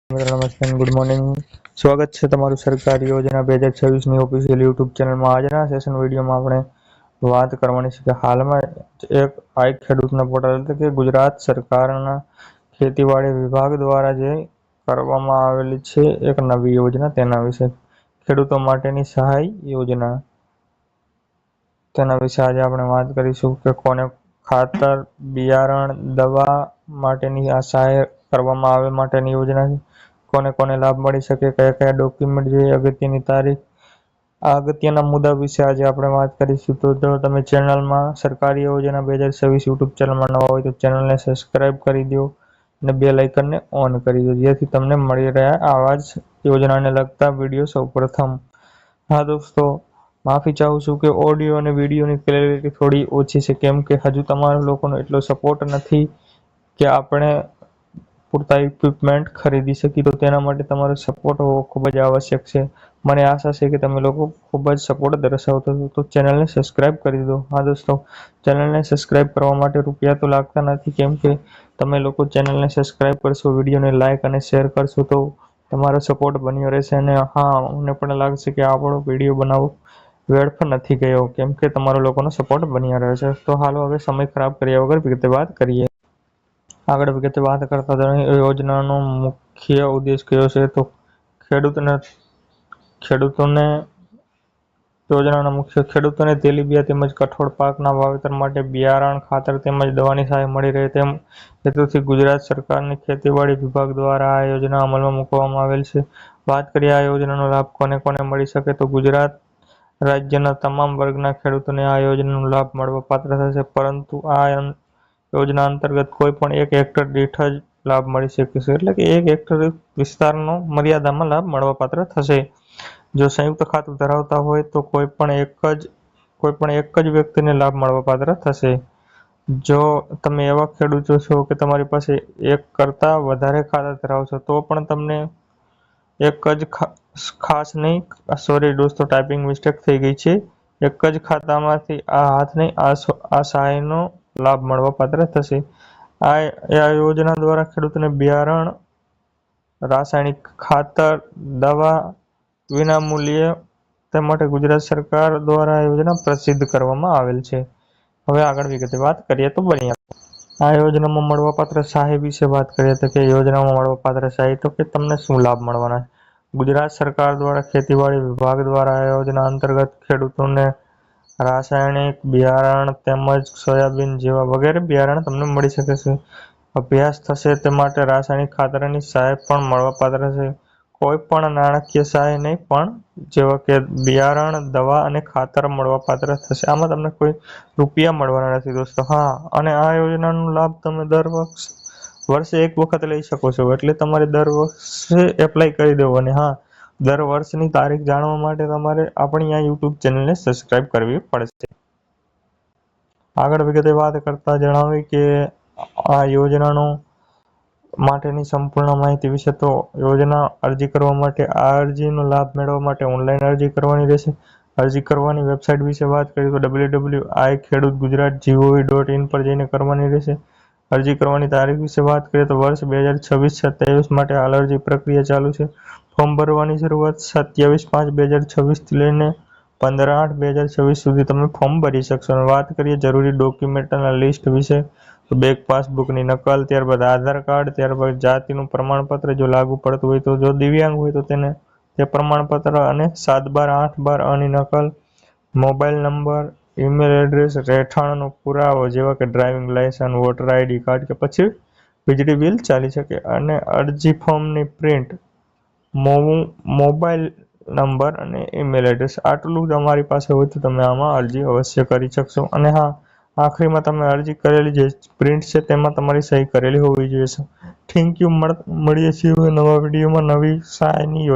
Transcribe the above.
મિત્રો નમસ્તે good morning. સ્વાગત છે તમારું સરકારી યોજના 2026ની ઓફિશિયલ યુટ્યુબ ચેનલમાં. આજના સેશન વિડીયોમાં આપણે વાત કરવાની છે કે હાલમાં એક આઈ ખેડૂતના પોર્ટલ એટલે કે ગુજરાત સરકારના ખેતીવાડી વિભાગ દ્વારા જે કરવામાં આવેલી છે એક નવી યોજના, તેના વિશે ખેડૂતો માટેની સહાય યોજના, તેના વિશે આજે આપણે વાત કરીશું કે કોને ખાતર, બિયારણ, દવા માટેની આ સહાય કરવામાં આવે માટેની યોજના છે, કોને કોને લાભ મળી શકે, કયા કયા ડોક્યુમેન્ટ જોઈએ, અગત્યની તારીખ, આ અગત્યના મુદ્દા વિશે આજે આપણે વાત કરીશું. તો જો તમે ચેનલમાં સરકારી યોજના 2026 યુટ્યુબ ચેનલમાં નવા હોય તો ચેનલને સબસ્ક્રાઇબ કરી દો અને બેલ આઇકનને ઓન કરી દો, જેથી તમને મળી રહ્યા આવા જ યોજનાને લગતા વિડીયો સૌપ્રથમ. હા દોસ્તો, માફી ચાહું છું કે ઓડિયો અને વિડીયોની ક્લેરિટી થોડી ઓછી છે, કેમ કે હજુ તમારા લોકોનો એટલો સપોર્ટ નથી કે આપણે પૂરતા ઇક્વિપમેન્ટ ખરીદી શકીએ. તો તેના માટે તમારો સપોર્ટ હોવો ખૂબ જ આવશ્યક છે. મને આશા છે કે તમે લોકો ખૂબ જ સપોર્ટ દર્શાવતો છો, તો ચેનલને સબસ્ક્રાઇબ કરી દો. હા દોસ્તો, ચેનલને સબસ્ક્રાઇબ કરવા માટે રૂપિયા તો લાગતા નથી, કેમ કે તમે લોકો ચેનલને સબસ્ક્રાઇબ કરશો, વિડીયોને લાઇક અને શેર કરશો તો તમારો સપોર્ટ બન્યો રહેશે. અને હા, મને પણ લાગશે કે આપણો વિડીયો બનાવવો વ્યર્થ નથી ગયો, કેમ કે તમારો લોકોનો સપોર્ટ બન્યા રહે છે. તો હાલો હવે સમય ખરાબ કર્યા વગર વિગતે વાત કરીએ. આગળ વિગતે વાત કરતા યોજનાનો મુખ્ય ઉદ્દેશ કયો છે, તો ખેડૂતોને તેલીબિયાં તેમજ કઠોળ પાકના વાવેતર માટે બિયારણ, ખાતર તેમજ દવાની સહાય મળી રહે તેમ હેતુથી ગુજરાત સરકારની ખેતીવાડી વિભાગ દ્વારા આ યોજના અમલમાં મૂકવામાં આવેલ છે. વાત કરીએ આ યોજનાનો લાભ કોને કોને મળી શકે, તો ગુજરાત રાજ્યના તમામ વર્ગના ખેડૂતોને આ યોજનાનો લાભ મળવાપાત્ર થશે, પરંતુ આ યોજના અંતર્ગત કોઈ પણ એક હેક્ટર દીઠ જ લાભ મળી શકે છે, એટલે કે એક હેક્ટર વિસ્તારનો મર્યાદામાં લાભ મળવાપાત્ર થશે. જો સંયુક્ત ખાતું ધરાવતા હોય તો કોઈ પણ એક જ વ્યક્તિને લાભ મળવાપાત્ર થશે. જો તમે એવા ખેડૂતો છો કે તમારી પાસે એક કરતાં વધારે ખાતા ધરાવશો તો પણ તમને એક જ ખાસ નહીં, સોરી દોસ્તો, ટાઈપિંગ મિસ્ટેક થઈ ગઈ છે. એક જ ખાતામાંથી આ હાથ નહીં, આ સહાયનો લાભ મળવાપાત્ર થશે. આ યોજના દ્વારા ખેડૂતોને બિયારણ, રાસાયણિક ખાતર, દવા વિનામૂલ્યે તે માટે ગુજરાત સરકાર દ્વારા આ યોજના પ્રસિદ્ધ કરવામાં આવેલ છે. હવે આગળ વિગતે વાત કરીએ તો આ યોજનામાં મળવાપાત્ર સહાય વિશે વાત કરીએ તો કે યોજનામાં મળવાપાત્ર સહાય તો કે તમને શું લાભ મળવાના છે. ગુજરાત સરકાર દ્વારા ખેતીવાડી વિભાગ દ્વારા આ યોજના અંતર્ગત ખેડૂતોને રાસાયણિક બિયારણ તેમજ સોયાબીન જેવા વગેરે બિયારણ તમને મળી શકે છે. અભ્યાસ થશે તે માટે રાસાયણિક ખાતરની સહાય પણ મળવાપાત્ર છે. કોઈ પણ નાણાકીય સહાય નહીં, પણ જેવા કે બિયારણ, દવા અને ખાતર મળવાપાત્ર થશે. આમાં તમને કોઈ રૂપિયા મળવાના નથી દોસ્તો. હા, અને આ યોજનાનો લાભ તમે દર વર્ષે એક વખત લઈ શકો છો, એટલે તમારે દર વર્ષે એપ્લાય કરી દેવો. અને હા, દર વર્ષની તારીખ જાણવા માટે તમારે આપણી આ યુટ્યુબ ચેનલને સબસ્ક્રાઇબ કરવી પડશે. આગળ વિગતે વાત કરતા જણાવી કે આ યોજનાનો માટેની સંપૂર્ણ માહિતી વિશે. તો યોજના અરજી કરવા માટે, આ અરજીનો લાભ મેળવવા માટે ઓનલાઈન અરજી કરવાની રહેશે. અરજી કરવાની વેબસાઇટ વિશે વાત કરીએ તો www.ikhedutgujarat.gov.in પર જઈને કરવાની રહેશે. અરજી કરવાની તારીખ વિશે વાત કરીએ તો વર્ષ 2026-27 માટે હાલ અરજી પ્રક્રિયા ચાલુ છે. ફોર્મ ભરવાની શરૂઆત 27/5/2026 લઈને 15/8/2026 સુધી તમે ફોર્મ ભરી શકશો. વાત કરીએ જરૂરી ડોક્યુમેન્ટના લિસ્ટ વિશે તો બેંક પાસબુકની નકલ, ત્યારબાદ આધાર કાર્ડ, ત્યારબાદ જાતિનું પ્રમાણપત્ર જો લાગુ પડતું હોય તો, જો દિવ્યાંગ હોય તો તે પ્રમાણપત્ર અને 7/12/8/12 ની નકલ, મોબાઈલ નંબર, ઈમેલ એડ્રેસ, રહેઠાણનો પુરાવો જેવા કે driving licence, voter ID card કે પછી વીજળી બિલ ચાલી શકે, અને અરજી ફોર્મની પ્રિન્ટ, મોબાઈલ નંબર અને ઈમેલ એડ્રેસ. આટલું જ અમારી પાસે હોય તો તમે આમાં અરજી અવશ્ય કરી શકશો. અને હા, આખરીમાં તમે અરજી કરેલી જે પ્રિન્ટ છે તેમાં તમારી સહી કરેલી હોવી જોઈએ. Thank you. મળીએ છીએ નવા વિડીયોમાં નવી સહાયની યોજના.